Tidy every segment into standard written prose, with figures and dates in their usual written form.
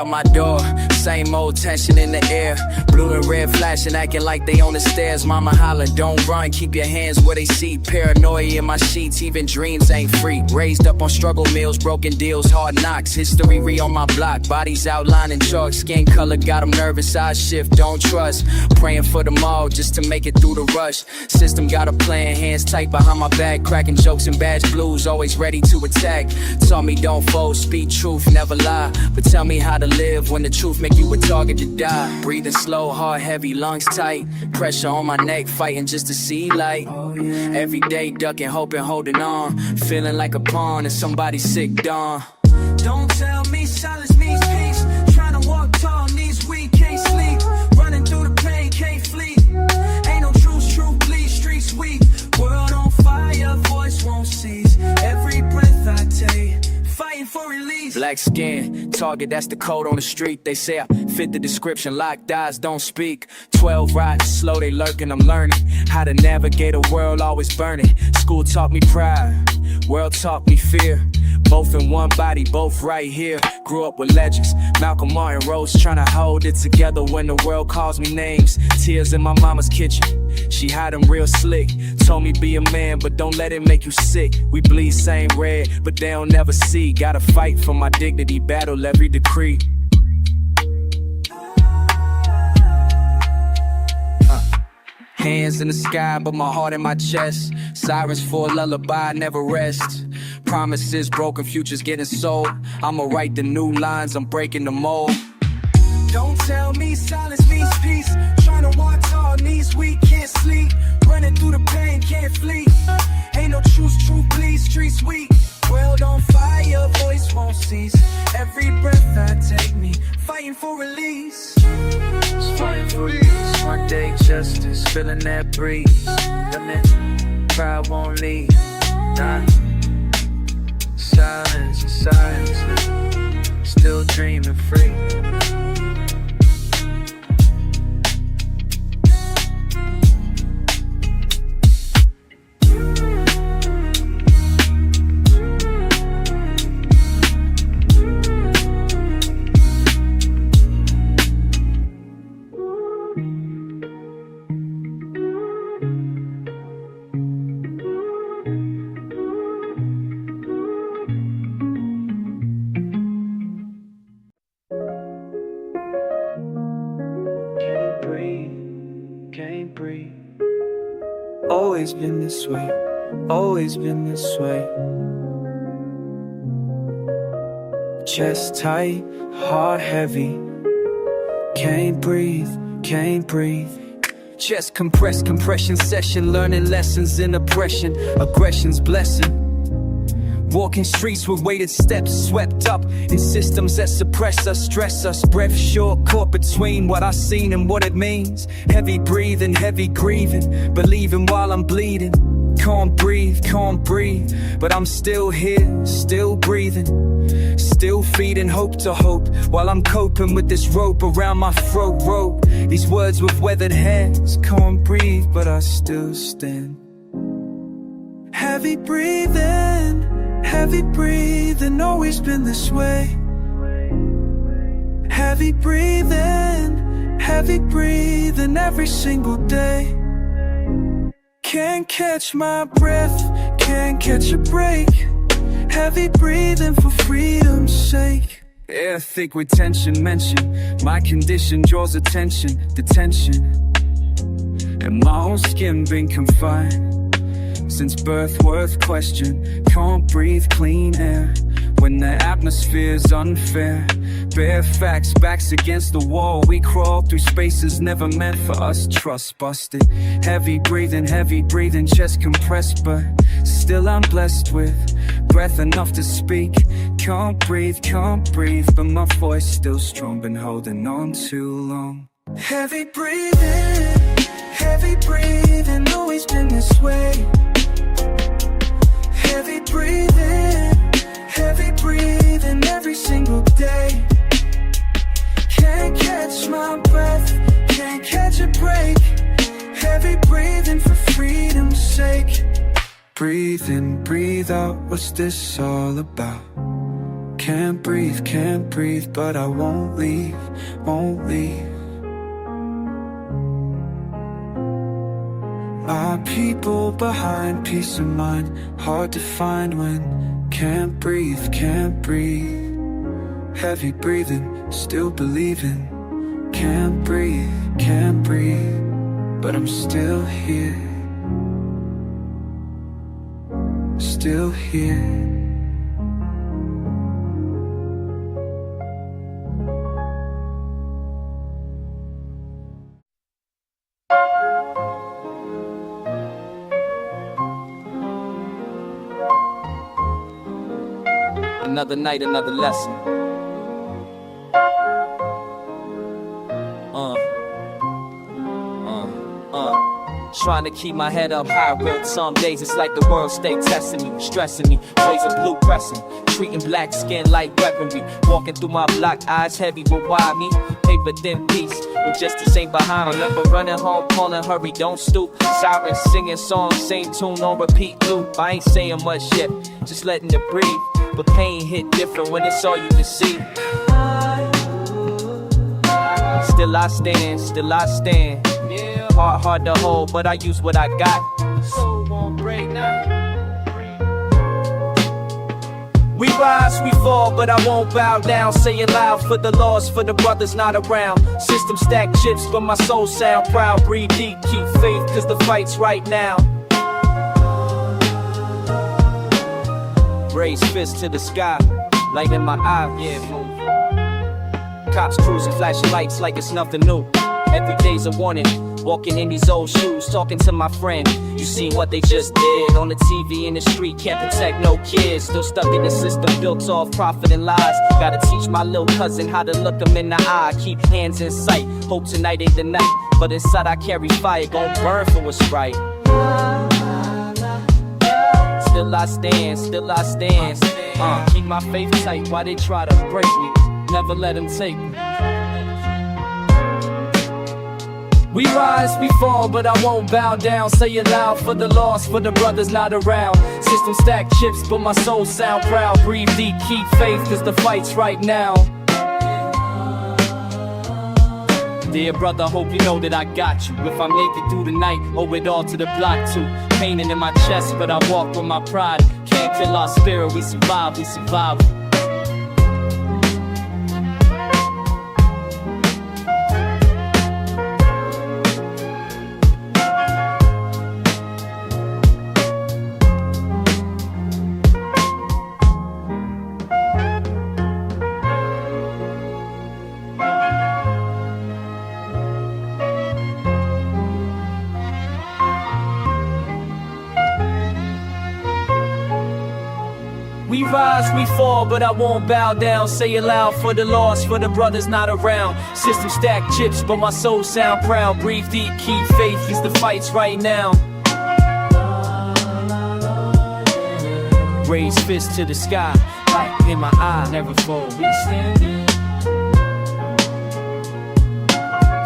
out my door. Same old tension in the air. Blue and red flashing, acting like they on the stairs. Mama hollering, don't run, keep your hands where they see. Paranoia in my sheets, even dreams ain't free. Raised up on struggle meals, broken deals, hard knocks. History re on my block, bodies outlining chalk. Skin color got them nervous, eyes shift, don't trust. Praying for them all just to make it through the rush. System got a plan, hands tight behind my back. Cracking jokes and badge blues, always ready to attack. Taught me don't fold, speak truth, never lie. But tell me how to live when the truth make you a target to die. Breathing slow, heart heavy, lungs tight. Pressure on my neck, fighting just to see light. Every day ducking, hoping, holding on. Feeling like a pawn in somebody's sick dawn. Don't tell me silence means peace. Trying to walk tall, knees weak, can't sleep. Running through the pain, can't flee. Ain't no truth bleeds, streets weak. World on fire, voice won't cease. Every breath I take, fighting for release. Black skin, target, that's the code on the street. They say I fit the description, locked eyes don't speak. 12 rides, slow they lurking, I'm learning how to navigate a world always burning. School taught me pride, world taught me fear. Both in one body, both right here. Grew up with legends, Malcolm Martin, Rose, trying to hold it together when the world calls me names. Tears in my mama's kitchen, she had them real slick. Told me be a man, but don't let it make you sick. We bleed same red, but they don't never see. Gotta fight for my dignity, battle every decree. Hands in the sky, but my heart in my chest. Sirens for a lullaby, never rest. Promises broken, futures getting sold. I'ma write the new lines, I'm breaking the mold. Don't tell me silence means peace. Trying to walk tall, knees weak, can't sleep. Running through the pain, can't flee. Ain't no truth bleeds, streets weak. World on fire, voice won't cease. Every breath I take me, fighting for release. Fighting for release. One day justice, feeling that breeze. Pride won't leave. Nah. Silence, still dreaming free. Can't breathe. Always been this way, always been this way. Chest tight, heart heavy. Can't breathe, can't breathe. Chest compressed, compression session. Learning lessons in oppression, aggression's blessing. Walking streets with weighted steps, swept up in systems that suppress us, stress us. Breath short, caught between what I seen and what it means. Heavy breathing, heavy grieving, believing while I'm bleeding. Can't breathe, but I'm still here, still breathing. Still feeding hope to hope, while I'm coping with this rope around my throat. Rope these words with weathered hands. Can't breathe, but I still stand. Heavy breathing, always been this way. Heavy breathing every single day. Can't catch my breath, can't catch a break. Heavy breathing for freedom's sake. Air thick with tension, mention my condition draws attention, detention. And my own skin been confined since birth, worth question. Can't breathe clean air when the atmosphere's unfair. Bare facts, backs against the wall. We crawl through spaces never meant for us. Trust busted. Heavy breathing, chest compressed, but still I'm blessed with breath enough to speak. Can't breathe, but my voice still strong. Been holding on too long. Heavy breathing, always been this way. Heavy breathing every single day. Can't catch my breath, can't catch a break. Heavy breathing for freedom's sake. Breathe in, breathe out, what's this all about? Can't breathe, but I won't leave, won't leave. Our people behind, peace of mind, hard to find when can't breathe, can't breathe. Heavy breathing, still believing. Can't breathe, but I'm still here, still here. Another night, another lesson. Trying to keep my head up high, real some days it's like the world stay testing me, stressing me, ways of blue pressing, treating black skin like weaponry, walking through my block, eyes heavy, but why me? Paper thin piece, with just the same behind, remember running home, calling hurry, don't stoop, sirens singing songs, same tune on repeat loop, I ain't saying much yet, just letting it breathe, but pain hit different when it's all you can see. Still I stand, still I stand. Hard to hold, but I use what I got. So won't break now. We rise, we fall, but I won't bow down. Saying loud for the lost, for the brothers not around. System stack chips, but my soul sound proud. Breathe deep, keep faith, cause the fight's right now. Raise fist to the sky, light in my eye, yeah, move. Cops cruising, flashing lights like it's nothing new. Every day's a warning, walking in these old shoes, talking to my friend. You seen what they just did on the TV in the street, can't protect no kids. Still stuck in the system built off profit and lies. Gotta teach my little cousin how to look them in the eye. Keep hands in sight, hope tonight ain't the night. But inside I carry fire, gon' burn for what's right. Still I stand, still I stand. Keep my faith tight while they try to break me. Never let them take me. We rise, we fall, but I won't bow down. Say it loud for the lost, for the brothers not around. System stack chips, but my soul sound proud. Breathe deep, keep faith, cause the fight's right now. Dear brother, hope you know that I got you. If I make it through the night, owe it all to the block too. Pain in my chest, but I walk with my pride. Can't kill our spirit, we survive, we survive. We rise, we fall, but I won't bow down. Say it loud for the lost, for the brothers not around. System stack chips, but my soul sound proud. Breathe deep, keep faith, cause the fight's right now. Raise fist to the sky, light in my eye, never fall. We standing.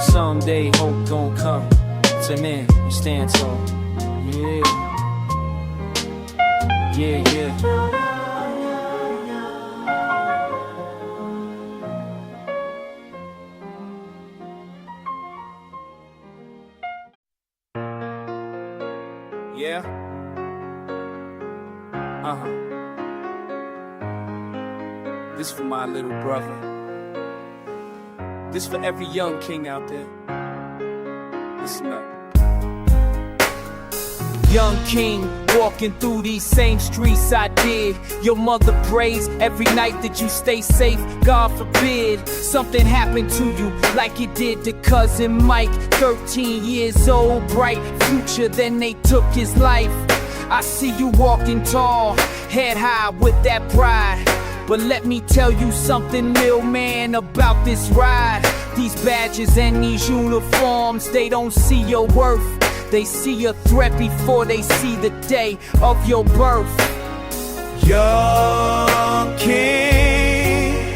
Someday hope gon' come to men, we stand tall. Yeah, yeah, yeah. Yeah. This for my little brother. This for every young king out there. Listen up. Young king, walking through these same streets I did. Your mother prays every night that you stay safe. God forbid something happened to you like it did to cousin Mike. 13 years old, bright future, then they took his life. I see you walking tall, head high with that pride. But let me tell you something, real man, about this ride. These badges and these uniforms, they don't see your worth. They see a threat before they see the day of your birth. Young king,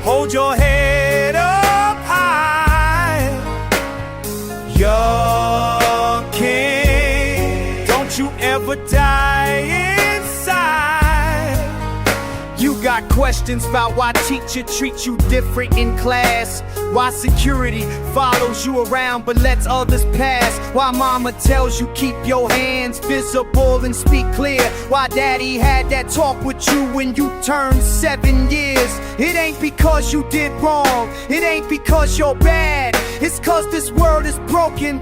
hold your head up high. Young king, don't you ever die inside. You got questions about why teacher treats you different in class, why security follows you around but lets others pass, why mama tells you keep your hands visible and speak clear, why daddy had that talk with you when you turned 7 years. It ain't because you did wrong, it ain't because you're bad, it's cause this world is broken,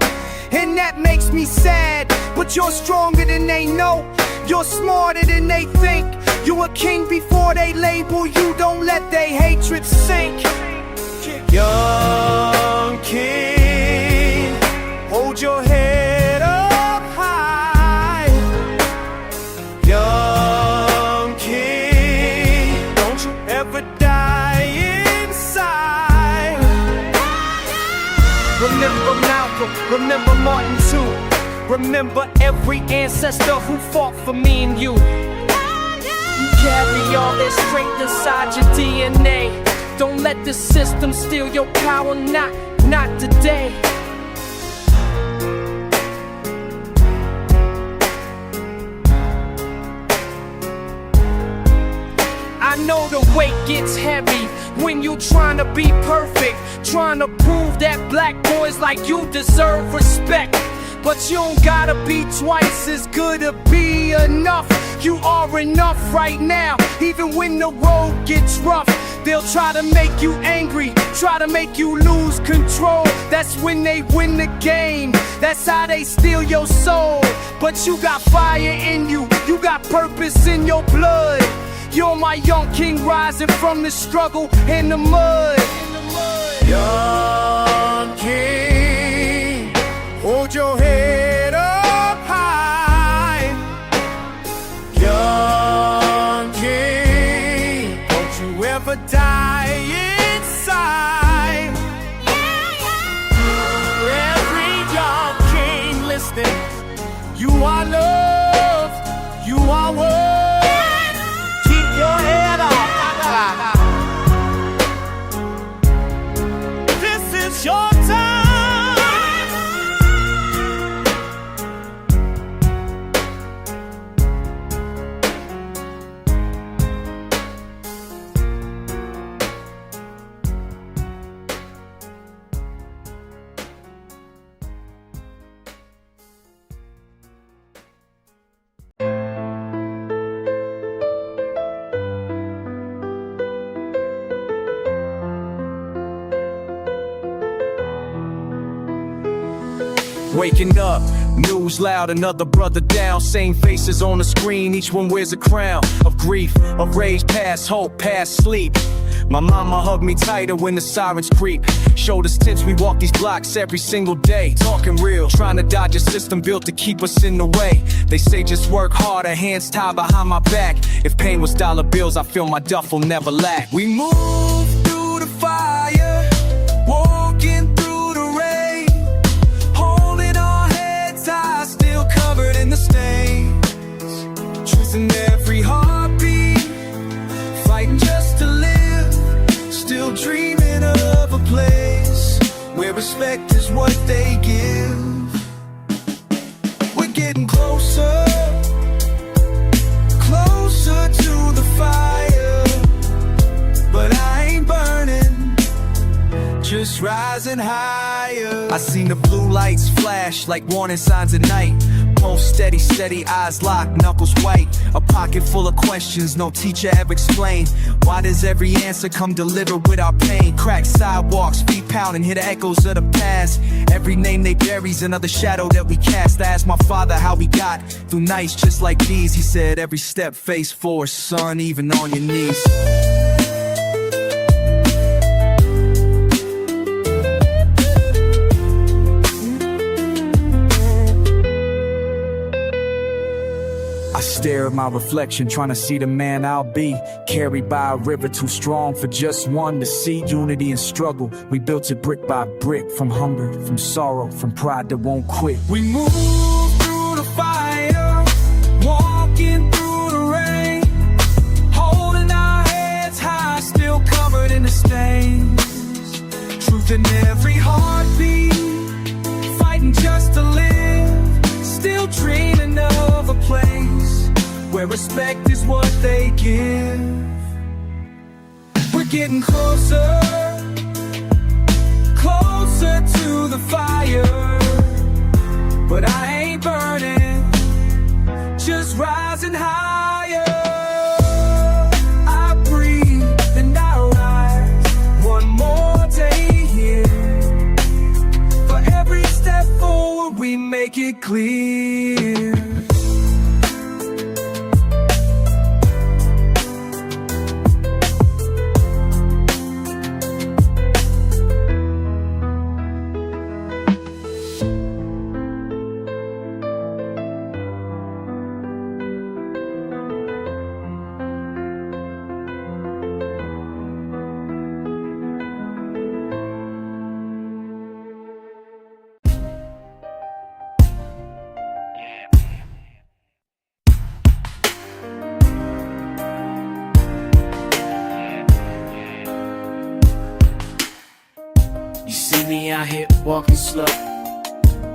and that makes me sad. But you're stronger than they know, you're smarter than they think. You a king before they label you, don't let they hatred sink. Young king, hold your head up high. Young king, don't you ever die inside. Remember Malcolm, remember Martin too. Remember every ancestor who fought for me and you. You carry all this strength inside your DNA. Don't let the system steal your power, not today. I know the weight gets heavy when you trying to be perfect, trying to prove that black boys like you deserve respect. But you don't gotta be twice as good to be enough. You are enough right now, even when the road gets rough. They'll try to make you angry, try to make you lose control. That's when they win the game, that's how they steal your soul. But you got fire in you, you got purpose in your blood. You're my young king rising from the struggle in the mud. Young king, hold your head up high. Young king, don't you ever die inside. Every young king listening, you are loved, you are worth. Keep your head up. This is your time. Waking up, news loud, another brother down. Same faces on the screen, each one wears a crown of grief, of rage, past hope, past sleep. My mama hugged me tighter when the sirens creep. Shoulders tense, we walk these blocks every single day. Talking real, trying to dodge a system built to keep us in the way. They say just work harder, hands tied behind my back. If pain was dollar bills, I feel my duffel never lack. We move through the fire, walking through the rain, holding our heads high, still covered in the stains. Truth in every heartbeat, fighting just to live, still dreaming of a place where respect is what they give. We're getting closer, closer to the fire, but I ain't burning, just rising higher. I seen the blue lights flash like warning signs at night. Pulse steady, steady, eyes locked, knuckles white. A pocket full of questions no teacher ever explained. Why does every answer come delivered with our pain? Cracked sidewalks, feet pounding, hear the echoes of the past. Every name they bury's another shadow that we cast. I asked my father how we got through nights just like these. He said every step face forward, son, even on your knees. I stare at my reflection, trying to see the man I'll be. Carried by a river too strong for just one to see. Unity and struggle, we built it brick by brick. From hunger, from sorrow, from pride that won't quit. We move through the fire, walking through the rain, holding our heads high, still covered in the stains. Truth in every heartbeat, fighting just to live, still dreaming of a place where respect is what they give. getting closer, closer to the fire. But I ain't burning, just rising higher. I breathe and I rise, one more day here. For every step forward we make it clear. You see me out here walking slow,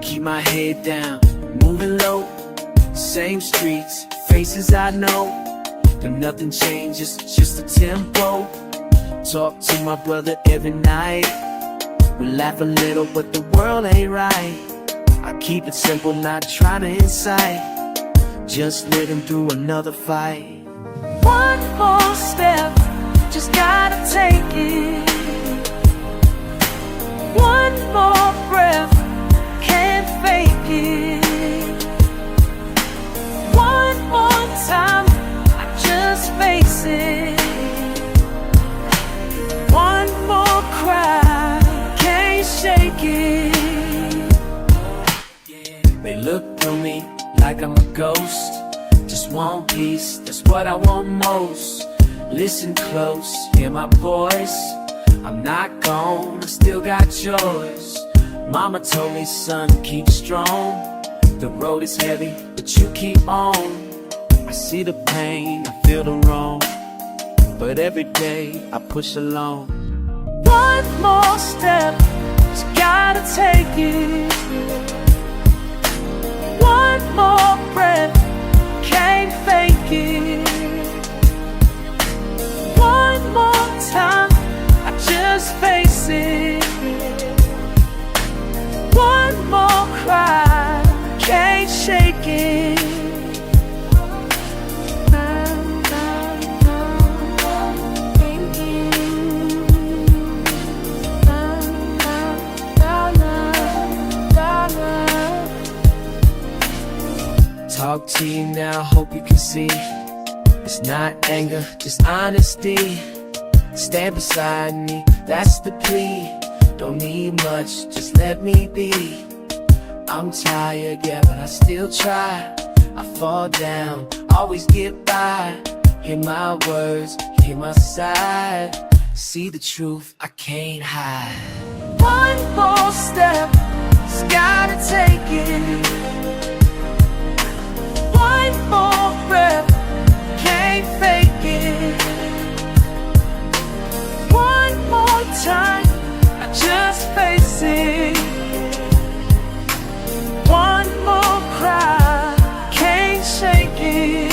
keep my head down, moving low. Same streets, faces I know, but nothing changes, just the tempo. Talk to my brother every night, we laugh a little but the world ain't right. I keep it simple, not trying to incite, just living through another fight. One more step, just gotta take it. One more breath, can't fake it. One more time, I just face it. One more cry, can't shake it. They look through me like I'm a ghost, just one piece, that's what I want most. Listen close, hear my voice, I'm not gone, I still got yours. Mama told me, son, keep strong. The road is heavy, but you keep on. I see the pain, I feel the wrong, but every day I push along. One more step, just gotta take it. One more breath, can't fake it. One more time, I just face it. One more cry, can't shake it. Talk to you now, hope you can see. It's not anger, just honesty. Stand beside me, that's the plea. Don't need much, just let me be. I'm tired, yeah, but I still try. I fall down, always get by. Hear my words, hear my side. See the truth, I can't hide. One more step, just gotta take it. One more breath, can't fake it. One more time, I just face it. One more cry, can't shake it.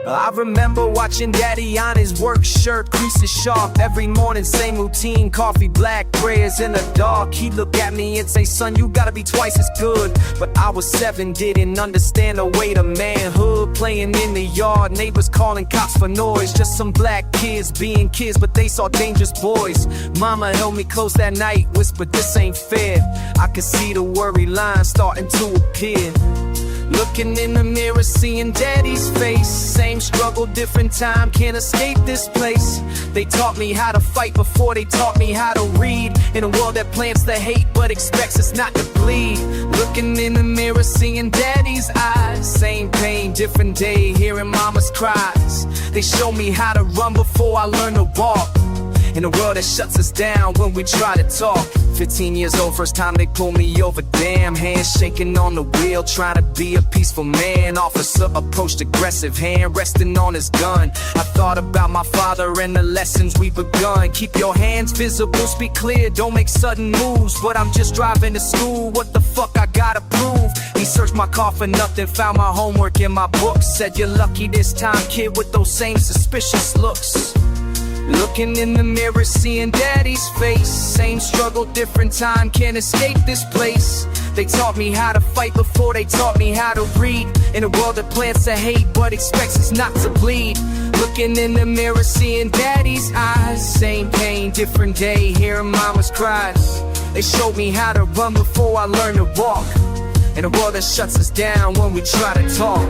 I remember watching daddy on his work shirt, creases sharp. Every morning, same routine, coffee, black, prayers in the dark. He'd look at me and say, son, you gotta be twice as good. But I was 7, didn't understand the weight of manhood. Playing in the yard, neighbors calling cops for noise. Just some black kids being kids, but they saw dangerous boys. Mama held me close that night, whispered, this ain't fair. I could see the worry line starting to appear. Looking in the mirror, seeing daddy's face. Same struggle, different time, can't escape this place. They taught me how to fight before they taught me how to read. In a world that plants the hate but expects us not to bleed. Looking in the mirror, seeing daddy's eyes. Same pain, different day, hearing mama's cries. They showed me how to run before I learned to walk. in a world that shuts us down when we try to talk. 15 years old, first time they pull me over, damn. Hands shaking on the wheel, trying to be a peaceful man. Officer approached, aggressive hand resting on his gun. I thought about my father and the lessons we begun. Keep your hands visible, speak clear, don't make sudden moves. But I'm just driving to school, what the fuck I gotta prove? He searched my car for nothing, found my homework in my books. Said you're lucky this time, kid, with those same suspicious looks. Looking in the mirror, seeing daddy's face. Same struggle, different time, can't escape this place. They taught me how to fight before they taught me how to read. In a world that plans to hate but expects us not to bleed. Looking in the mirror, seeing daddy's eyes. Same pain, different day, hearing mama's cries. They showed me how to run before I learned to walk. In a world that shuts us down when we try to talk.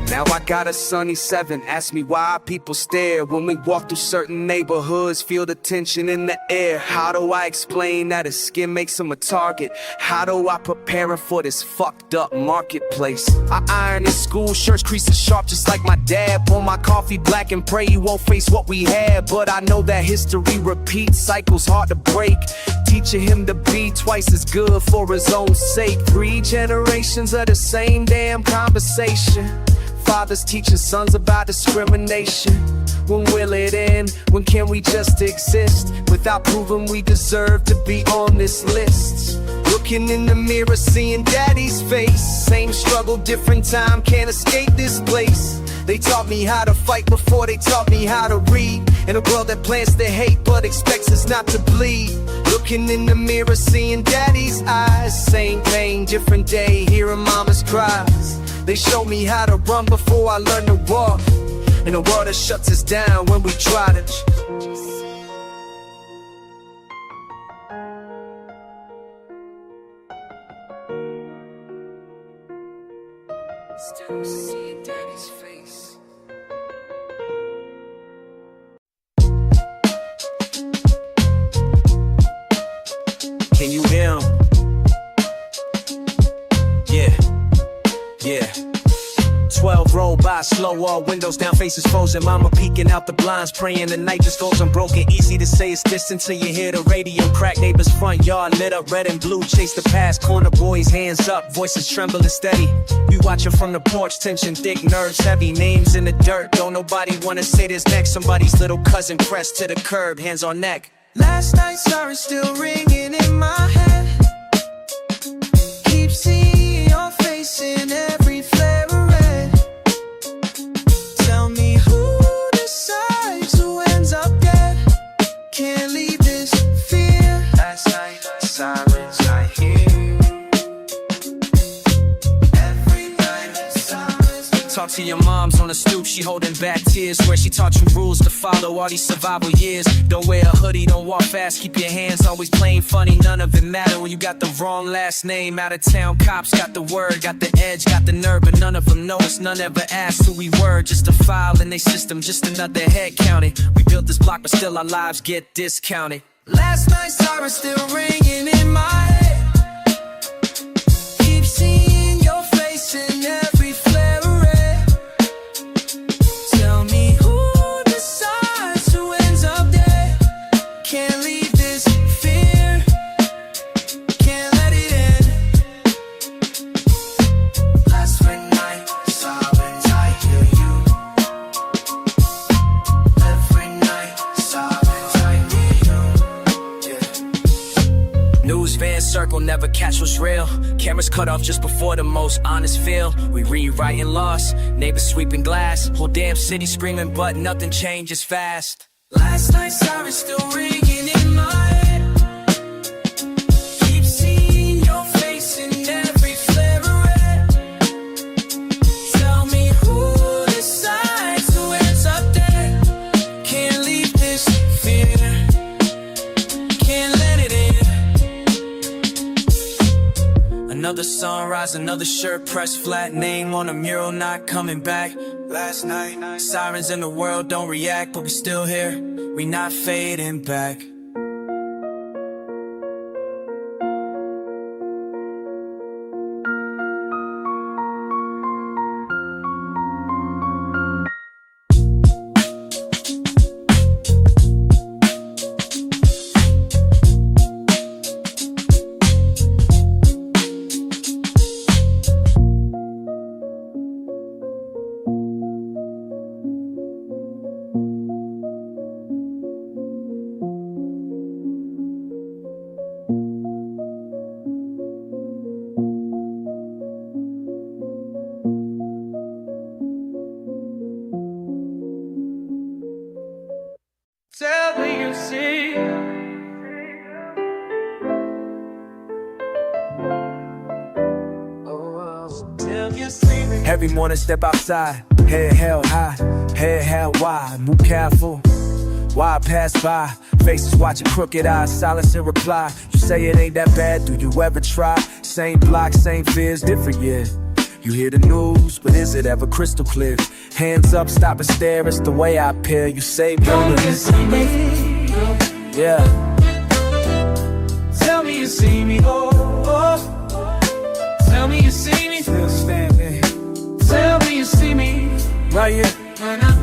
Now I got a sunny 7, ask me why people stare when we walk through certain neighborhoods, feel the tension in the air. How do I explain that his skin makes him a target? How do I prepare him for this fucked up marketplace? I iron his school shirts, creases sharp just like my dad. Pour my coffee black and pray he won't face what we had. But I know that history repeats, cycles hard to break. Teaching him to be twice as good for his own sake. 3 generations of the same damn conversation. Fathers teaching sons about discrimination. When will it end? When can we just exist without proving we deserve to be on this list? Looking in the mirror, seeing daddy's face. Same struggle, different time, can't escape this place. They taught me how to fight before they taught me how to read. In a world that plans to hate but expects us not to bleed. Looking in the mirror, seeing daddy's eyes. Same pain, different day, hearing mama's cries. They showed me how to run before I learned to walk. In a world that shuts us down when we try to. Still seeing daddy's face. Can you hear him? Yeah. 12 roll by, slow, all windows down, faces frozen. Mama peeking out the blinds, praying the night just goes unbroken. Easy to say it's distant till you hear the radio crack. Neighbors' front yard lit up, red and blue, chase the past. Corner boys, hands up, voices trembling steady. We watching from the porch, tension thick, nerves heavy. Names in the dirt, don't nobody wanna say this next. Somebody's little cousin pressed to the curb, hands on neck. Last night's sirens still ringing in my head. Keep seeing your face in every flare of red. Tell me who decides who ends up dead. Can't leave this fear. Last night, sirens I hear. Every night, sirens. Talk to your mom's on the stoop, she holding back tears. Where she taught you rules to follow all these survival years. Don't wear a hoodie, don't walk fast, keep your hands always playing funny. None of it matter when you got the wrong last name. Out of town cops got the word, got the edge, got the nerve. But none of them know us, none ever asked who we were. Just a file in their system, just another head counted. We built this block but still our lives get discounted. Last night's sirens still ringing in my head. Keep seeing your face in every flare of red. Tell me who decides who ends up dead. Can't leave this fear. Can't let it end. Last night, sirens, I hear you. Every night, sirens, I hear you. Yeah. News van circle, never catch what's real. Cameras cut off just before the most honest feel. We rewriting loss, neighbors sweeping glass. Whole damn city screaming, but nothing changes fast. Last night's sirens still ringing in my head. Keep seeing your face in every flare of red. Tell me who decides who ends up dead. Can't leave this fear. Can't let it in. Another sunrise, another shirt pressed flat, name on a mural not coming back. Last night, sirens in the world don't react, but we still here, we not fading back. Tell me you see. Tell me you see me. Every morning step outside, head held high, head held wide, move careful. Why I pass by, faces watching crooked eyes, silence in reply. You say it ain't that bad, do you ever try? Same block, same fears, different yeah. You hear the news, but is it ever crystal clear? Hands up, stop and stare, it's the way I appear. You say, Tell me you see me. yeah. Tell me you see me. Oh, oh. Tell me you see me. Still standing, Tell me you see me. right here. Right now.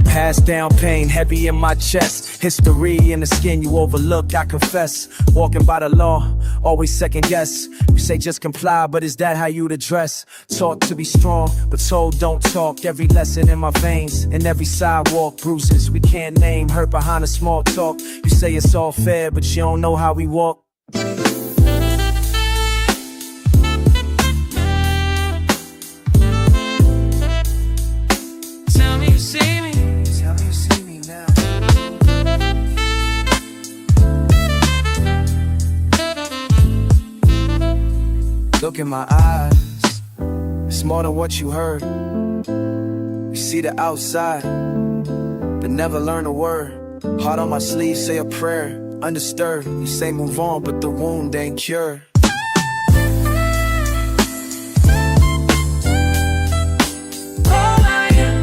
Passed down pain, heavy in my chest. History in the skin you overlooked, I confess. Walking by the law, always second guess. You say just comply, but is that how you'd address? Taught to be strong, but told don't talk. Every lesson in my veins, and every sidewalk bruises we can't name. Hurt behind a small talk. You say it's all fair, but you don't know how we walk. Tell me you see me. Tell me you see me now. Look in my eyes, it's more than what you heard. You see the outside, but never learn a word. Heart on my sleeve, say a prayer, undisturbed. You say move on, but the wound ain't cured. All I am.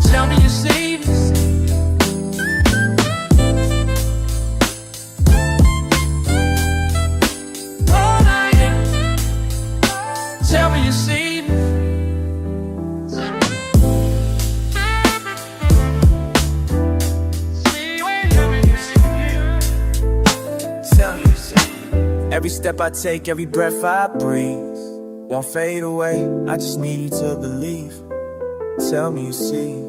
Tell me you see me. All I am. Tell me you see me. Every step I take, every breath I breathe won't fade away, I just need you to believe. Tell me you see.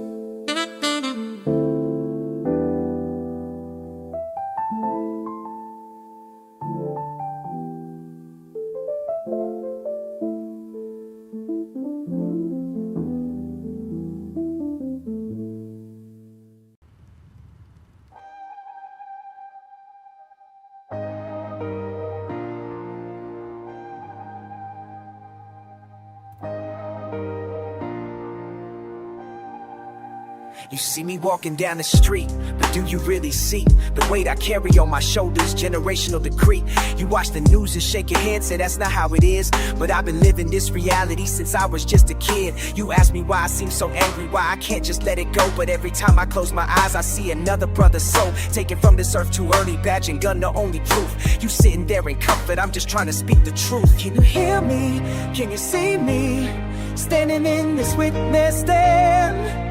You see me walking down the street, but do you really see the weight I carry on my shoulders, generational decree? You watch the news and shake your head, say that's not how it is. But I've been living this reality since I was just a kid. You ask me why I seem so angry, why I can't just let it go. But every time I close my eyes, I see another brother's soul taken from this earth too early, badge and gun the only proof. You sitting there in comfort, I'm just trying to speak the truth. Can you hear me? Can you see me? Standing in this witness stand.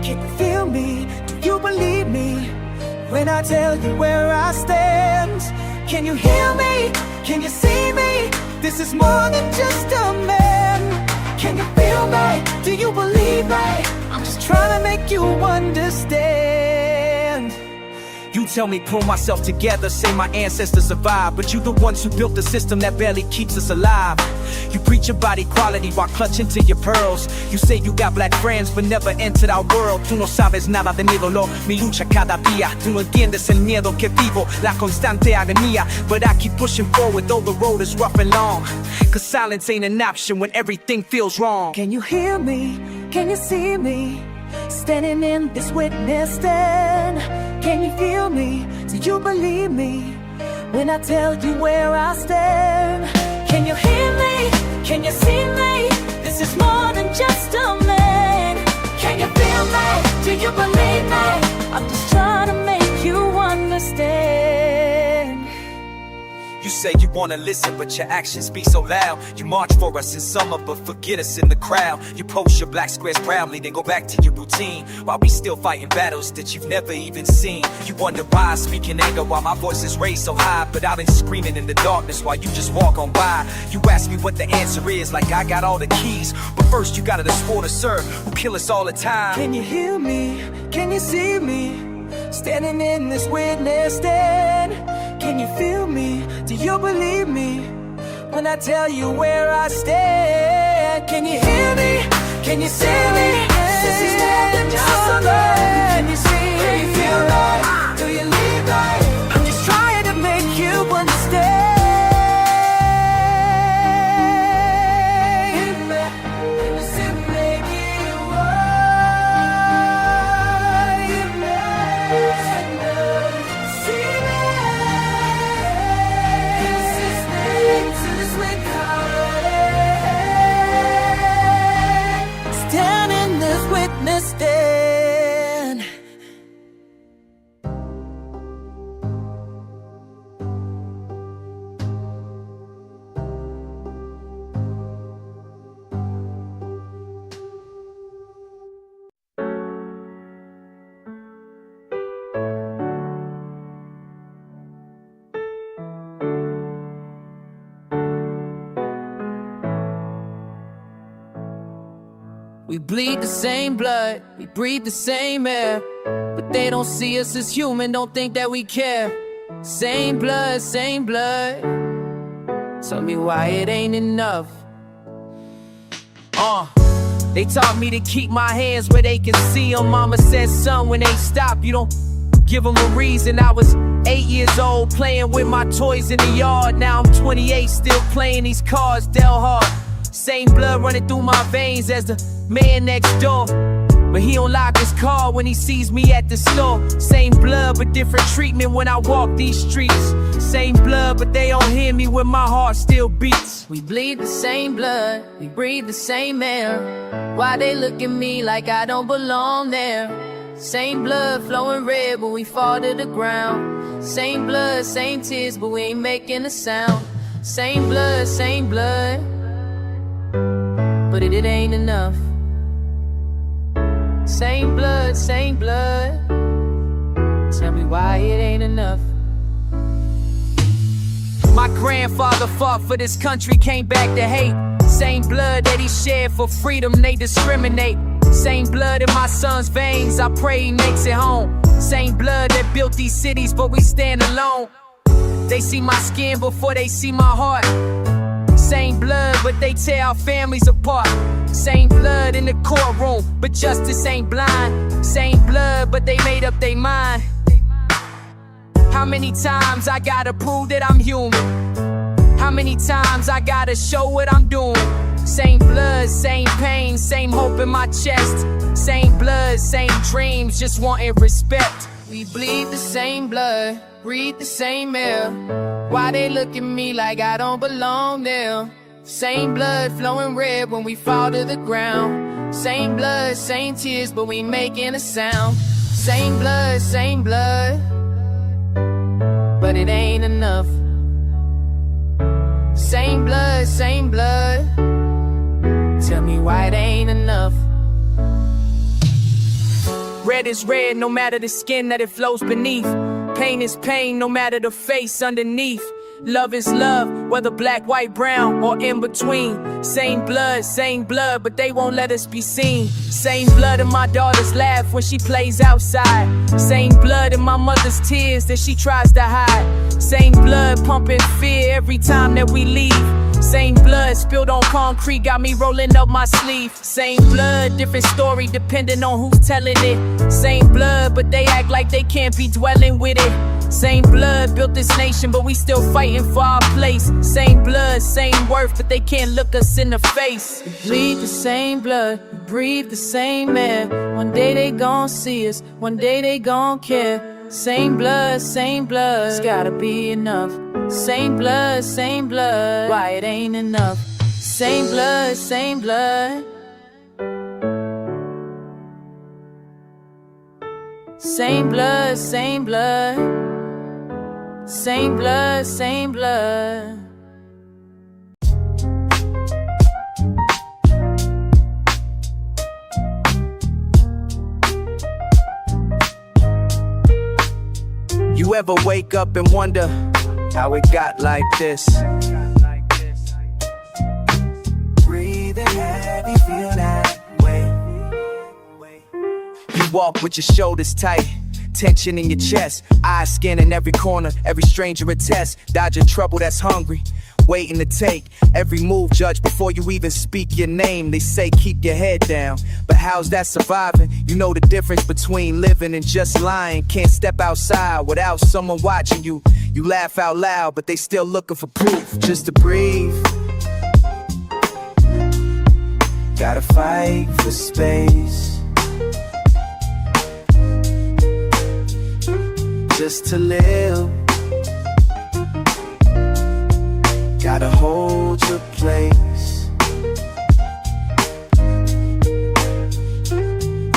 Can you feel me? Do you believe me when I tell you where I stand? Can you hear me? Can you see me? This is more than just a man. Can you feel me? Do you believe me? I'm just trying to make you understand. You tell me pull myself together, say my ancestors survived, but you the ones who built the system that barely keeps us alive. You preach about equality while clutching to your pearls. You say you got black friends but never entered our world. Tú no sabes nada de mi dolor, mi lucha cada día. Tú no entiendes el miedo que vivo, la constante agonía. But I keep pushing forward though the road is rough and long. Cause silence ain't an option when everything feels wrong. Can you hear me? Can you see me? standing in this witness stand. Can you feel me? Do you believe me when I tell you where I stand? Can you hear me? Can you see me? This is more than just a man. Can you feel me? Do you believe me? I'm just trying to make you understand. You say you wanna listen, but your actions speak so loud. You march for us in summer, but forget us in the crowd. You post your black squares proudly, then go back to your routine, while we still fighting battles that you've never even seen. You wonder why I speak in anger while my voice is raised so high, but I've been screaming in the darkness while you just walk on by. You ask me what the answer is, like I got all the keys, but first you gotta the sport to serve, who kill us all the time. Can you hear me? Can you see me? Standing in this witness stand. Can you feel me? Do you believe me when I tell you where I stand? Can you hear me? Can you see me? This is more than just a man. Can you see? Can you feel me? Do you leave me? I'm just trying to make you understand. Stand. We bleed the same blood, we breathe the same air, but they don't see us as human, don't think that we care. Same blood, same blood. Tell me why it ain't enough. They taught me to keep my hands where they can see them. Mama said, son, when they stop, you don't give them a reason. I was 8 years old playing with my toys in the yard. Now I'm 28 still playing these cards, Del hard. Same blood running through my veins as the man next door, but he don't lock his car when he sees me at the store. Same blood but different treatment when I walk these streets. Same blood but they don't hear me when my heart still beats. We bleed the same blood, we breathe the same air. Why they look at me like I don't belong there? Same blood flowing red when we fall to the ground. Same blood, same tears, but we ain't making a sound. Same blood, but it ain't enough. Same blood, tell me why it ain't enough. My grandfather fought for this country, came back to hate. Same blood that he shed for freedom, they discriminate. Same blood in my son's veins, I pray he makes it home. Same blood that built these cities, but we stand alone. They see my skin before they see my heart. Same blood, but they tear our families apart. Same blood in the courtroom, but justice ain't blind. Same blood, but they made up their mind. How many times I gotta prove that I'm human? How many times I gotta show what I'm doing? Same blood, same pain, same hope in my chest. Same blood, same dreams, just wanting respect. We bleed the same blood, breathe the same air. Why they look at me like I don't belong there? Same blood flowing red when we fall to the ground. Same blood, same tears, but we making a sound. Same blood, but it ain't enough. Same blood, tell me why it ain't enough. Red is red, no matter the skin that it flows beneath. Pain is pain, no matter the face underneath. Love is love, whether black, white, brown, or in between. Same blood, but they won't let us be seen. Same blood in my daughter's laugh when she plays outside. Same blood in my mother's tears that she tries to hide. Same blood pumping fear every time that we leave. Same blood spilled on concrete, got me rolling up my sleeve. Same blood, different story depending on who's telling it. Same blood, but they act like they can't be dwelling with it. Same blood built this nation, but we still fighting for our place. Same blood, same worth, but they can't look us in the face. We bleed the same blood, we breathe the same air. One day they gon' see us, one day they gon' care. Same blood, it's gotta be enough. Same blood, why it ain't enough? Same blood, same blood. Same blood, same blood. Same blood, same blood. You ever wake up and wonder how it got like this? Breathing heavy, feel that way. You walk with your shoulders tight, tension in your chest, eyes scanning every corner, every stranger a test, dodging trouble that's hungry, waiting to take every move judged before you even speak your name. They say keep your head down, but how's that surviving? You know the difference between living and just lying. Can't step outside without someone watching you. You laugh out loud, but they still looking for proof. Just to breathe, Gotta fight for space. just to live. Gotta hold your place.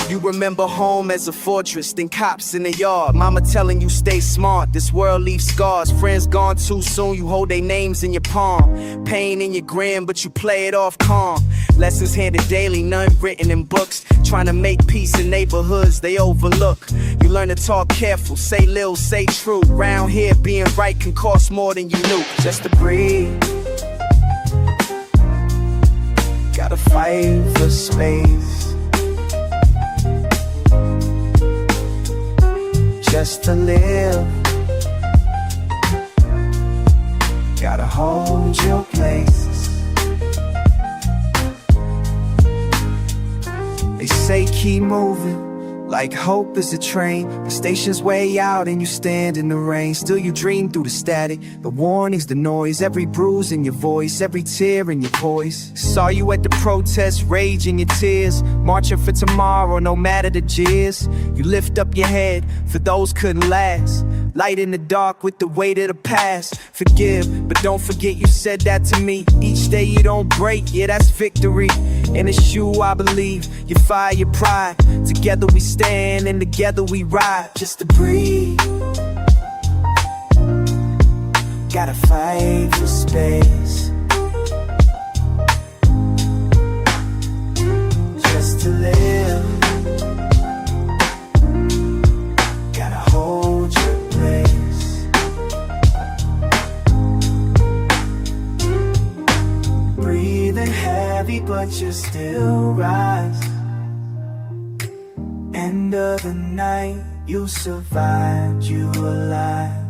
You remember home as a fortress, then cops in the yard. Mama telling you stay smart, this world leaves scars. Friends gone too soon, you hold their names in your palm. Pain in your grin, but you play it off calm. Lessons handed daily, none written in books. Trying to make peace in neighborhoods they overlook. You learn to talk careful, say little, say true. Round here being right can cost more than you knew. Just to breathe. Gotta fight for space. Just to live. Gotta hold your place. They say keep moving, like hope is a train. The station's way out and you stand in the rain. Still you dream through the static, the warnings, the noise. Every bruise in your voice, every tear in your poise. Saw you at the protest, rage in your tears. Marching for tomorrow, no matter the jeers. You lift up your head, for those couldn't last. Light in the dark with the weight of the past. Forgive, but don't forget you said that to me. Each day you don't break, yeah, that's victory. And it's you, I believe, you fire your pride. Together we stand and together we ride. Just to breathe. Gotta fight for space. Just to live. Gotta hold your place. Breathing heavy, but you still rise. End of the night, you survived, you alive.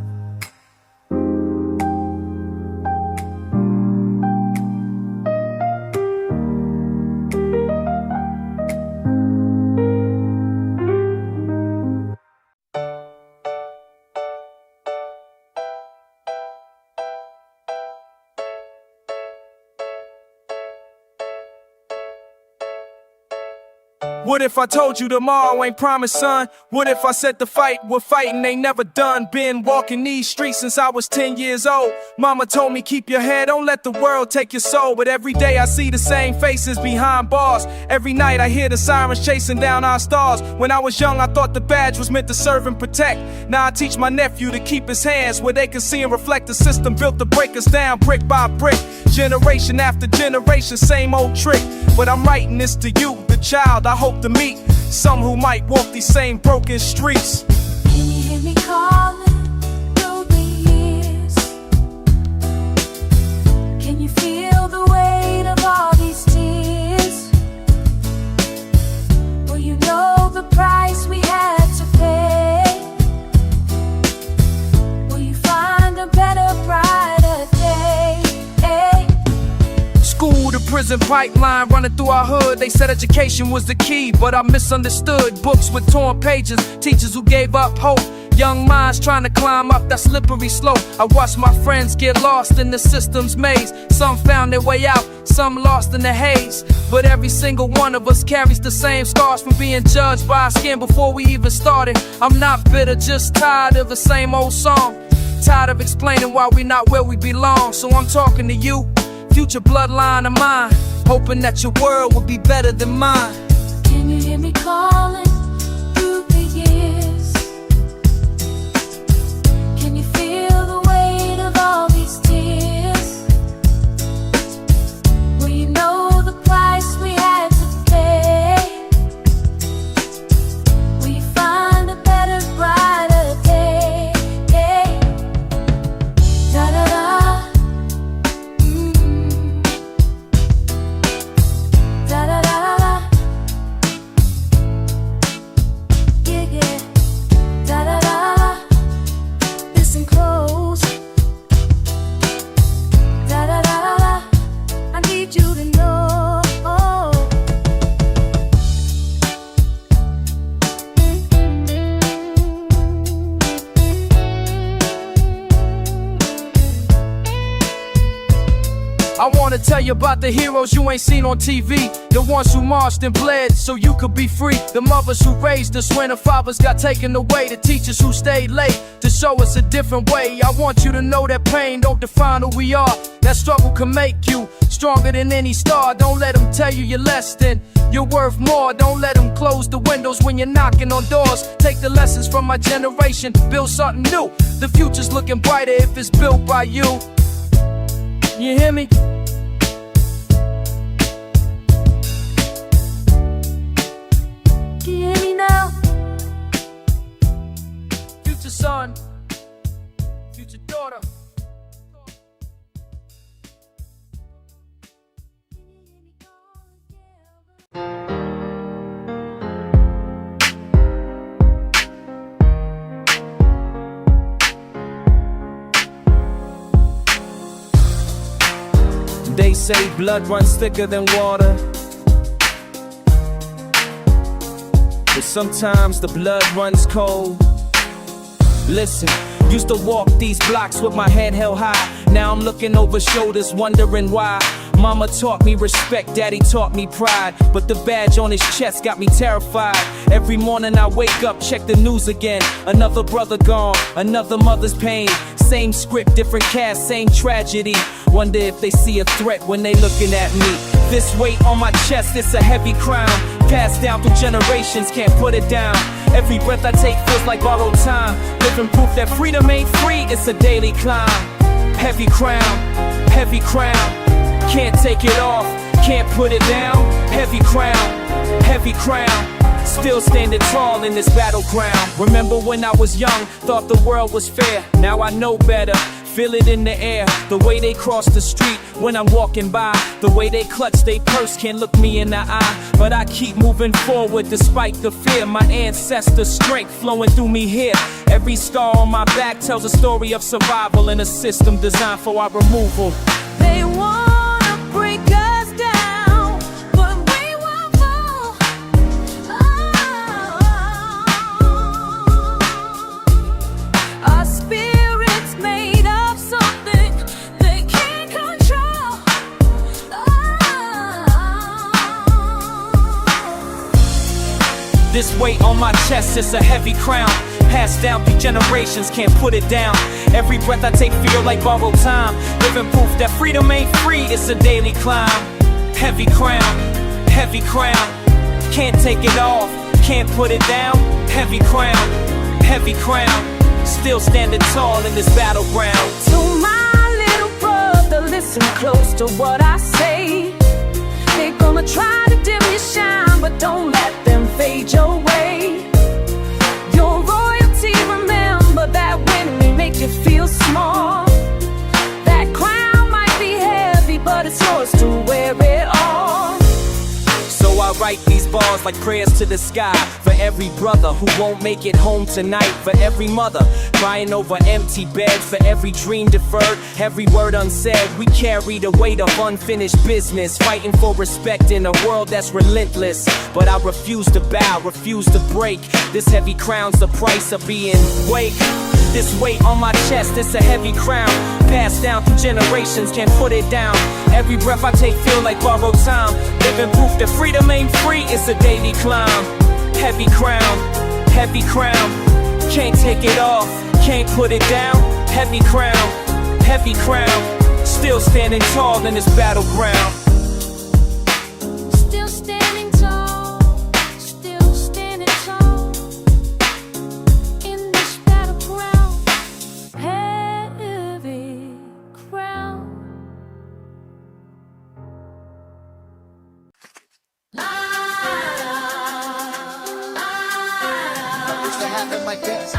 What if I told you tomorrow ain't promised, son? What if I said the fight we're fighting ain't never done? Been walking these streets since I was 10 years old. Mama told me keep your head, don't let the world take your soul. But every day I see the same faces behind bars. Every night I hear the sirens chasing down our stars. When I was young I thought the badge was meant to serve and protect. Now I teach my nephew to keep his hands where they can see and reflect the system built to break us down brick by brick. Generation after generation, same old trick. But I'm writing this to you, the child I hope to meet. Some who might walk these same broken streets. Can you hear me calling through the years? Can you feel the weight of all these tears? Well, you know the price we had to pay. Will you find a better, brighter day? School to prison pipeline running through our hood. They said education was the key, but I misunderstood. Books with torn pages, teachers who gave up hope. Young minds trying to climb up that slippery slope. I watch my friends get lost in the system's maze. Some found their way out, some lost in the haze. But every single one of us carries the same scars from being judged by our skin before we even started. I'm not bitter, just tired of the same old song. Tired of explaining why we not where we belong. So I'm talking to you, future bloodline of mine, hoping that your world will be better than mine. Can you hear me calling through the years? Can you feel the weight of all these tears? Well, you know the price we had to pay. Will you find a better, brighter day? Da da da. Da da da da. Yeah, yeah. Da da da. Listen close. Da da da da. I need you to know. I wanna tell you about the heroes you ain't seen on TV. The ones who marched and bled so you could be free. The mothers who raised us when the fathers got taken away. The teachers who stayed late to show us a different way. I want you to know that pain don't define who we are. That struggle can make you stronger than any star. Don't let them tell you you're less than, you're worth more. Don't let them close the windows when you're knocking on doors. Take the lessons from my generation, build something new. The future's looking brighter if it's built by you. You hear me? Can you hear me now? Future son, future daughter. They say blood runs thicker than water, but sometimes the blood runs cold. Listen, used to walk these blocks with my head held high. Now I'm looking over shoulders wondering why. Mama taught me respect, daddy taught me pride, but the badge on his chest got me terrified. Every morning I wake up, check the news again. Another brother gone, another mother's pain. Same script, different cast, same tragedy. Wonder if they see a threat when they looking at me. This weight on my chest, it's a heavy crown. Passed down through generations, can't put it down. Every breath I take feels like borrowed time. Living proof that freedom ain't free, it's a daily climb. Heavy crown, heavy crown. Can't take it off, can't put it down. Heavy crown, heavy crown. Still standing tall in this battleground. Remember when I was young, thought the world was fair. Now I know better, feel it in the air. The way they cross the street when I'm walking by. The way they clutch they purse, can't look me in the eye. But I keep moving forward despite the fear. My ancestors' strength flowing through me here. Every scar on my back tells a story of survival in a system designed for our removal. They wanna break us down, but we won't fall. Our spirits made of something they can't control. This weight on my chest is a heavy crown. Passed down through generations, can't put it down. Every breath I take feel like borrowed time. Living proof that freedom ain't free, it's a daily climb. Heavy crown, heavy crown. Can't take it off, can't put it down. Heavy crown, heavy crown. Still standing tall in this battleground. To my little brother, listen close to what I say. They're gonna try to dim your shine, but don't let them fade your way. Your royalty, remember that when we make you feel small. That crown might be heavy, but it's yours to wear it all. So I write these these bars like prayers to the sky. For every brother who won't make it home tonight. For every mother crying over empty beds. For every dream deferred, every word unsaid. We carry the weight of unfinished business, fighting for respect in a world that's relentless. But I refuse to bow, refuse to break. This heavy crown's the price of being awake. This weight on my chest, it's a heavy crown, passed down through generations, can't put it down. Every breath I take feel like borrowed time. Living proof that freedom ain't free, it's a daily climb. Heavy crown, can't take it off, can't put it down. Heavy crown, still standing tall in this battleground. Still standing tall, still standing tall in this battleground. Heavy crown. Used to happen like this.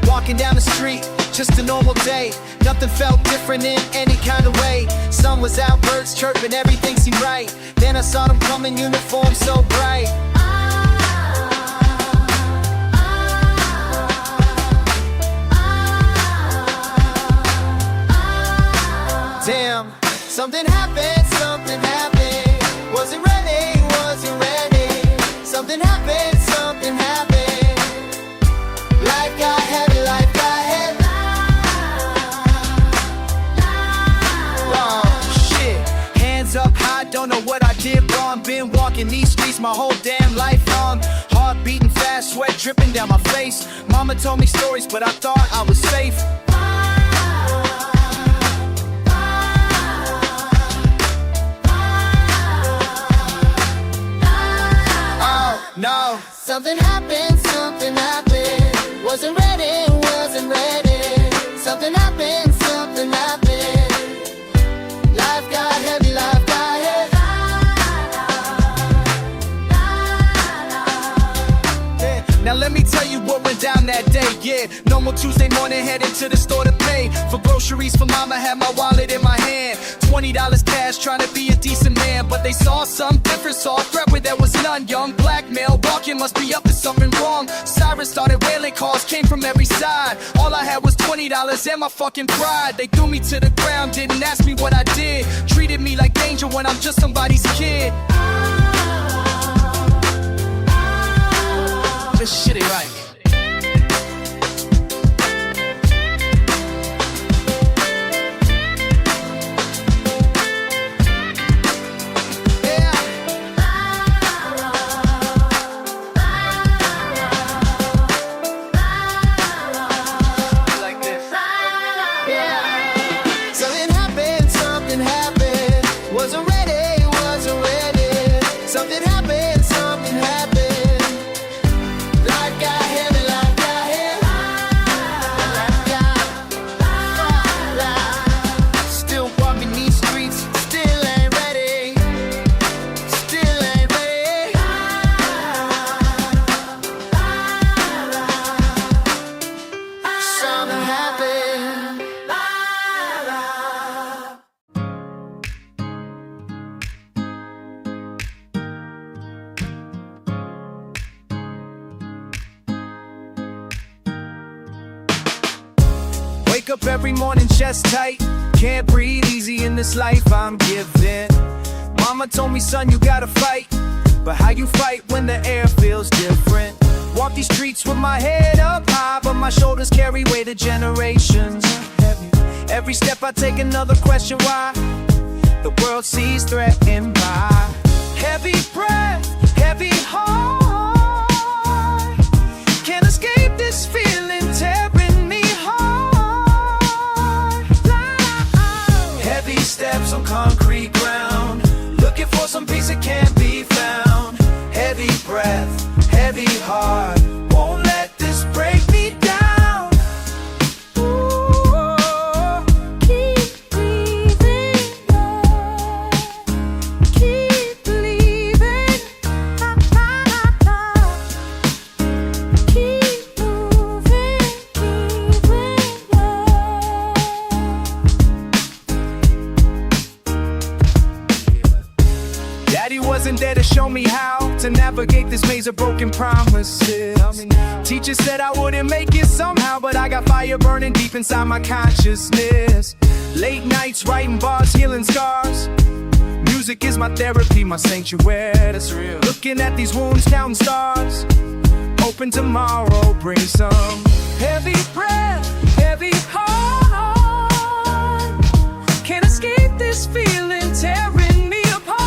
Walking down the street, just a normal day. Nothing felt different in any kind of way. Sun was out, birds chirping, everything seemed right. Then I saw them come in uniform so bright. Damn, something happened, something happened. Wasn't ready, wasn't ready. Something happened, something happened. Life got heavy, life got heavy. Oh, shit. Hands up high, don't know what I did wrong. Been walking these streets my whole damn life long. Heart beating fast, sweat dripping down my face. Mama told me stories, but I thought I was safe. No, something happened, something happened. Wasn't ready, wasn't ready. Something happened, something happened. Life got heavy, life got heavy. Yeah. Now let me tell you what went down that day, yeah. Normal Tuesday morning, headed to the store to pay for groceries for mama, had my wallet in my hand. $20 cash, trying to be a decent man. But they saw something different, saw a threat where there was none. Young black male walking, must be up to something wrong. Sirens started wailing, calls came from every side. All I had was $20 and my fucking pride. They threw me to the ground, didn't ask me what I did. Treated me like danger when I'm just somebody's kid. This shit ain't right. Wake up every morning chest tight. Can't breathe easy in this life I'm giving. Mama told me, son, you gotta fight. But how you fight when the air feels different? Walk these streets with my head up high, but my shoulders carry weight of generations. Every step I take another question why. The world sees threatened by heavy breath, heavy heart. Can't escape this feeling tearing me heart. Heavy steps on concrete ground, looking for some peace that can't be found. Heavy breath, heavy heart, won't let this break me down. Ooh, keep breathing, Lord. Keep believing. navigate this maze of broken promises. Teacher said I wouldn't make it somehow, but I got fire burning deep inside my consciousness. Late nights writing bars, healing scars. Music is my therapy, my sanctuary. That's real. Looking at these wounds, counting stars. Hoping tomorrow brings some heavy breath, heavy heart. Can't escape this feeling tearing me apart.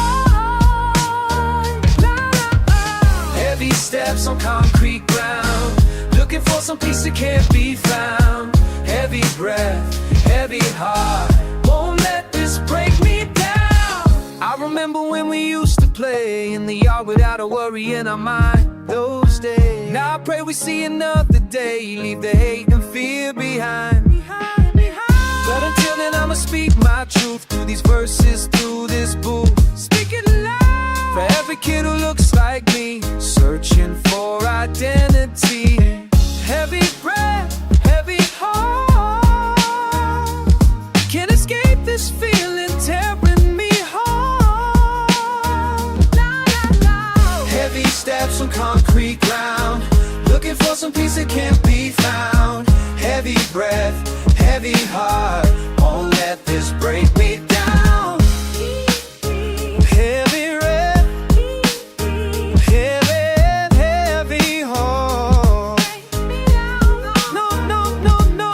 La, la, la. Heavy steps on concrete ground, looking for some peace that can't be found. Heavy breath, heavy heart, won't let this break me down. I remember when we used to play in the yard without a worry in our mind. Those days. Now I pray we see another day, leave the hate and fear behind. But until then I'ma speak my truth through these verses, through this booth. Speak it loud for every kid who looks like me, searching for identity. Heavy breath, heavy heart, can't escape this feeling tearing me apart. Heavy steps on concrete ground, looking for some peace that can't be found. Heavy breath, heavy heart, won't let this break me down. Heavy breath, heavy heart. No, no, no, no.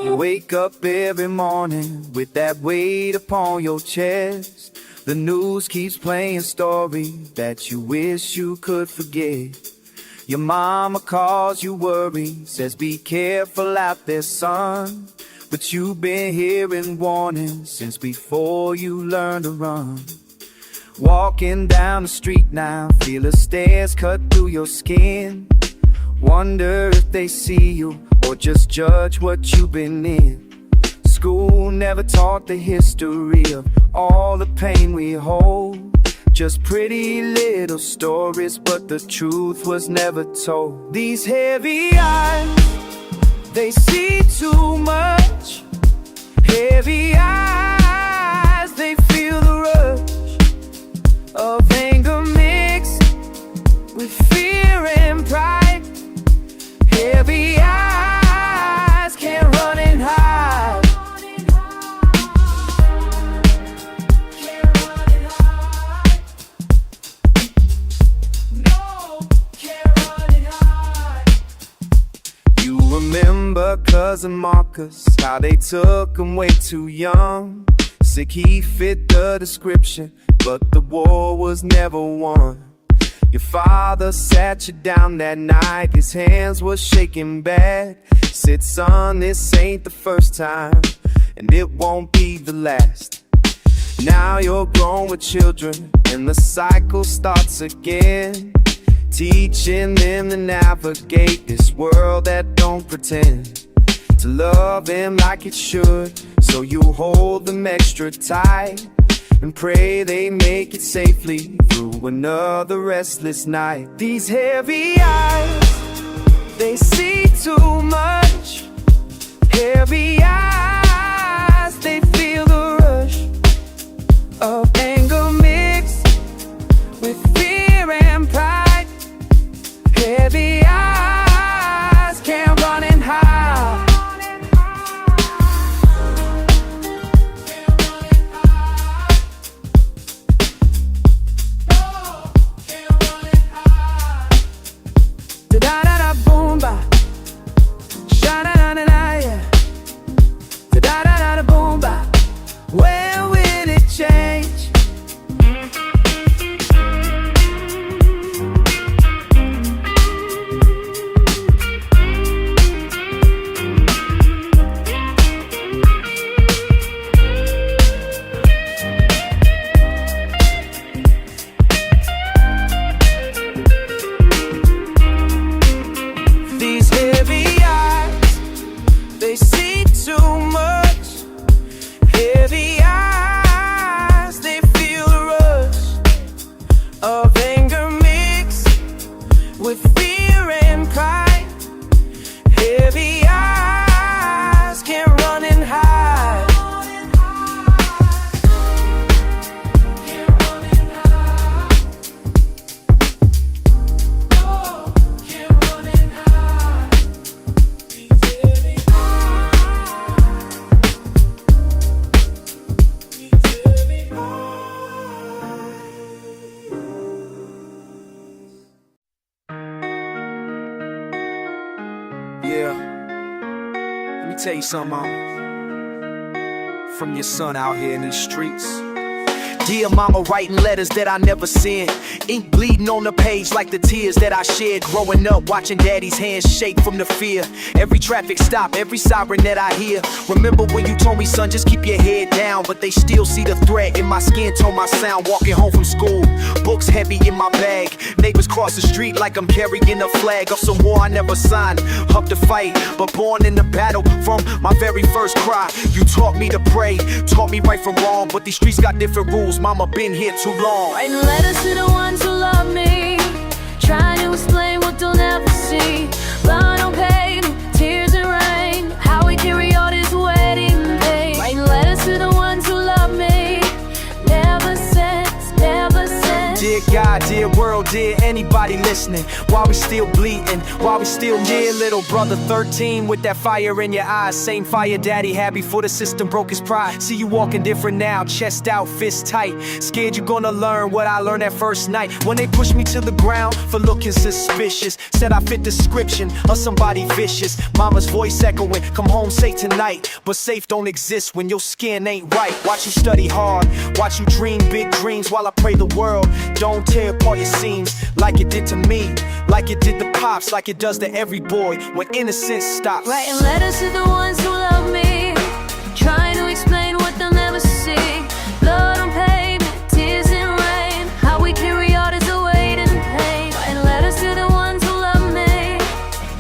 You wake up every morning with that weight upon your chest. The news keeps playing stories that you wish you could forget. Your mama calls you worry, says be careful out there, son. But you've been hearing warnings since before you learned to run. Walking down the street now, feel the stairs cut through your skin. Wonder if they see you or just judge what you've been in. School never taught the history of all the pain we hold. Just pretty little stories, but the truth was never told. These heavy eyes, they see too much. Heavy eyes, they feel the rush of anger mixed with fear and pride. Heavy eyes can't run and hide. Can't run and hide. No, can't run and hide. You remember Cousin Marcus, how they took him way too young. Sick, he fit the description, but the war was never won. Your father sat you down that night, his hands were shaking bad. Said, son, this ain't the first time, and it won't be the last. Now you're grown with children, and the cycle starts again. Teaching them to navigate this world that don't pretend to love him like it should. So you hold them extra tight and pray they make it safely through another restless night. These heavy eyes, they see too much. Heavy eyes, they feel the rush of anger mixed with fear and pride. Heavy eyes can't run and hide. Da-da-da-da boom ba, sha-da-da-da-da, yeah. Da-da-da-da boom ba, tell you something, mama. From your son out here in these streets. Dear mama, writing letters that I never sent. Ink bleeding on the page like the tears that I shed. Growing up, watching daddy's hands shake from the fear. Every traffic stop, every siren that I hear. Remember when you told me, son, just keep your head down. But they still see the threat in my skin, tone my sound. Walking home from school, books heavy in my bag. Neighbors cross the street like I'm carrying a flag of some war I never signed. Up to fight, but born in the battle from my very first cry. You taught me to pray, taught me right from wrong. But these streets got different rules. Mama been here too long. Writing letters to the ones who love me, trying to explain what they'll never see. Blood on paper, tears and rain, how we carry all this weight in vain. Writing letters to the ones who love me, never sense, never sense. Dear God, dear world, dear anybody listening, while we still bleeding, while we still dear little brother 13 with that fire in your eyes. Same fire daddy had before the system broke his pride. See you walking different now, chest out, fist tight. Scared you gonna learn what I learned that first night. When they pushed me to the ground for looking suspicious, said I fit description of somebody vicious. Mama's voice echoing, come home safe tonight. But safe don't exist when your skin ain't right. Watch you study hard, watch you dream big dreams while I pray the world don't tear apart your seams like it did to me, like it did to pops, like it does to every boy when innocence stops. Writing letters to the ones who love me, trying to explain what they'll never see. Blood on pavement, tears and rain, how we carry all this weight and pain. Writing letters to the ones who love me,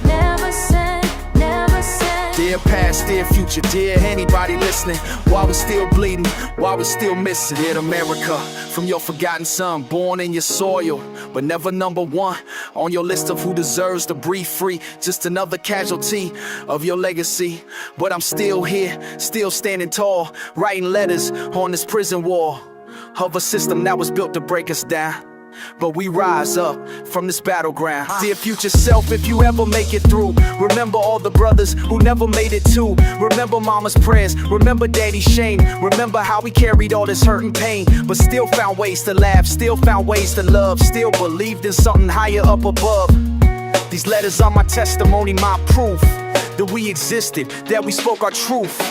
never sent, never sent. Dear past, dear future, dear anybody listening, while we're still bleeding, while we're still missing. Dear America, from your forgotten son, born in your soil, but never number one on your list of who deserves to breathe free. Just another casualty of your legacy. But I'm still here, still standing tall, writing letters on this prison wall of a system that was built to break us down. But we rise up from this battleground. Dear future self, if you ever make it through, remember all the brothers who never made it too. Remember mama's prayers, remember daddy's shame. Remember how we carried all this hurt and pain, but still found ways to laugh, still found ways to love, still believed in something higher up above. These letters are my testimony, my proof that we existed, that we spoke our truth.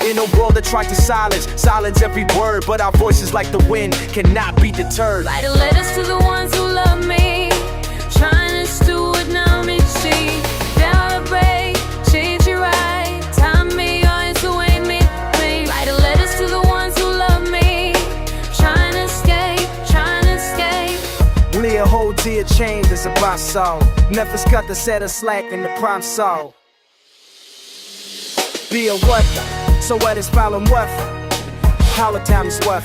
In a world that tried to silence every word, but our voices like the wind cannot be deterred. Writing letters to the ones who love me, trying to steward now me see. Down a break, change it right, time me on to wait me free. Writing letters to the ones who love me, trying to escape, trying to escape. Lay a whole dear chain as a boss soul. Memphis cut the set of slack in the prime soul. Be a what? So what is problem what? How time is what?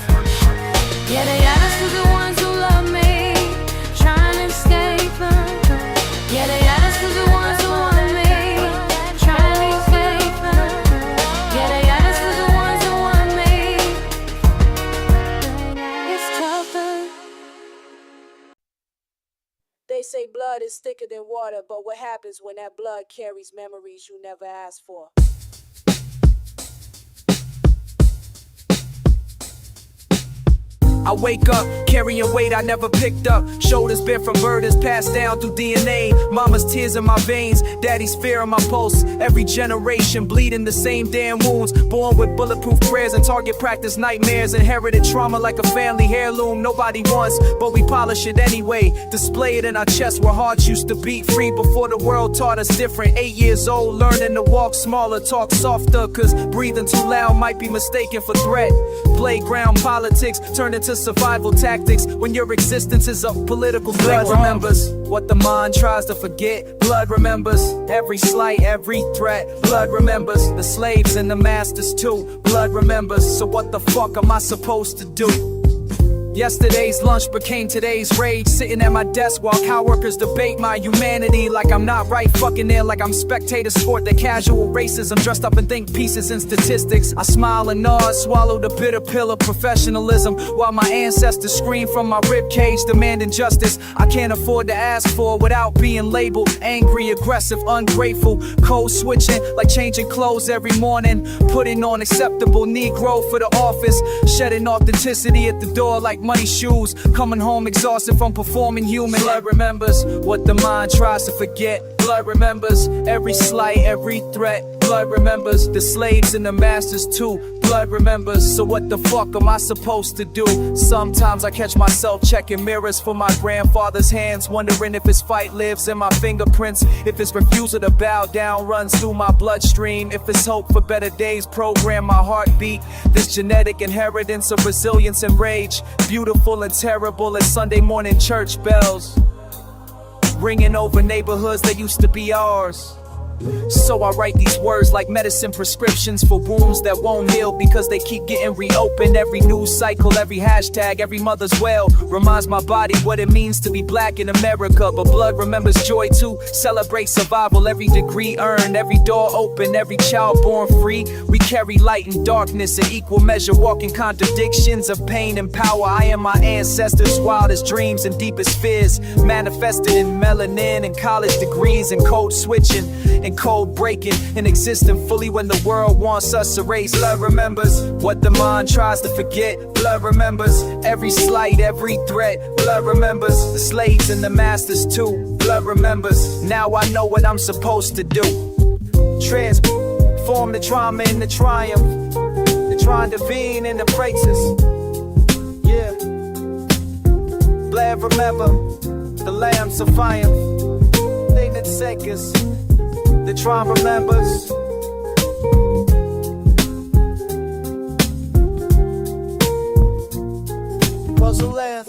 Yeah, they add us to the ones who love me, trying to escape. Yeah, they add us to the ones who want me, trying to escape. Yeah, they add us to the ones who want me. It's tougher. They say blood is thicker than water, but what happens when that blood carries memories you never asked for? I wake up, carrying weight I never picked up. Shoulders bent from burdens passed down through DNA. Mama's tears in my veins, daddy's fear in my pulse. Every generation bleeding the same damn wounds. Born with bulletproof prayers and target practice nightmares. Inherited trauma like a family heirloom nobody wants, but we polish it anyway. Display it in our chest where hearts used to beat free before the world taught us different. 8 years old, learning to walk smaller, talk softer, cause breathing too loud might be mistaken for threat. Playground politics turned into survival tactics when your existence is a political blood remembers what the mind tries to forget. Blood remembers every slight, every threat. Blood remembers the slaves and the masters too. Blood remembers, so what the fuck am I supposed to do? Yesterday's lunch became today's rage. Sitting at my desk while coworkers debate my humanity like I'm not right fucking there, like I'm spectator sport. The casual racism dressed up in think pieces and statistics. I smile and nod, swallow the bitter pill of professionalism while my ancestors scream from my ribcage demanding justice. I can't afford to ask for without being labeled angry, aggressive, ungrateful. Code switching like changing clothes every morning, putting on acceptable Negro for the office, shedding authenticity at the door like money shoes, coming home exhausted from performing human. Blood remembers what the mind tries to forget. Blood remembers every slight, every threat. Blood remembers, the slaves and the masters too. Blood remembers, so what the fuck am I supposed to do? Sometimes I catch myself checking mirrors for my grandfather's hands, wondering if his fight lives in my fingerprints, if his refusal to bow down runs through my bloodstream, if his hope for better days program my heartbeat. This genetic inheritance of resilience and rage, beautiful and terrible as Sunday morning church bells, ringing over neighborhoods that used to be ours. So I write these words like medicine prescriptions for wounds that won't heal because they keep getting reopened. Every news cycle, every hashtag, every mother's wail reminds my body what it means to be black in America. But blood remembers joy too, celebrate survival, every degree earned, every door open, every child born free. We carry light and darkness in equal measure, walking contradictions of pain and power. I am my ancestors' wildest dreams and deepest fears, manifested in melanin and college degrees and code switching and code breaking and existing fully when the world wants us erased. Blood remembers what the mind tries to forget. Blood remembers every slight, every threat. Blood remembers the slaves and the masters too. Blood remembers, now I know what I'm supposed to do. Transform the trauma into triumph, the trying to intervene in the praises. Yeah. Blood remember the lambs of fire, they that seconds. The tribe remembers. Puzzle land.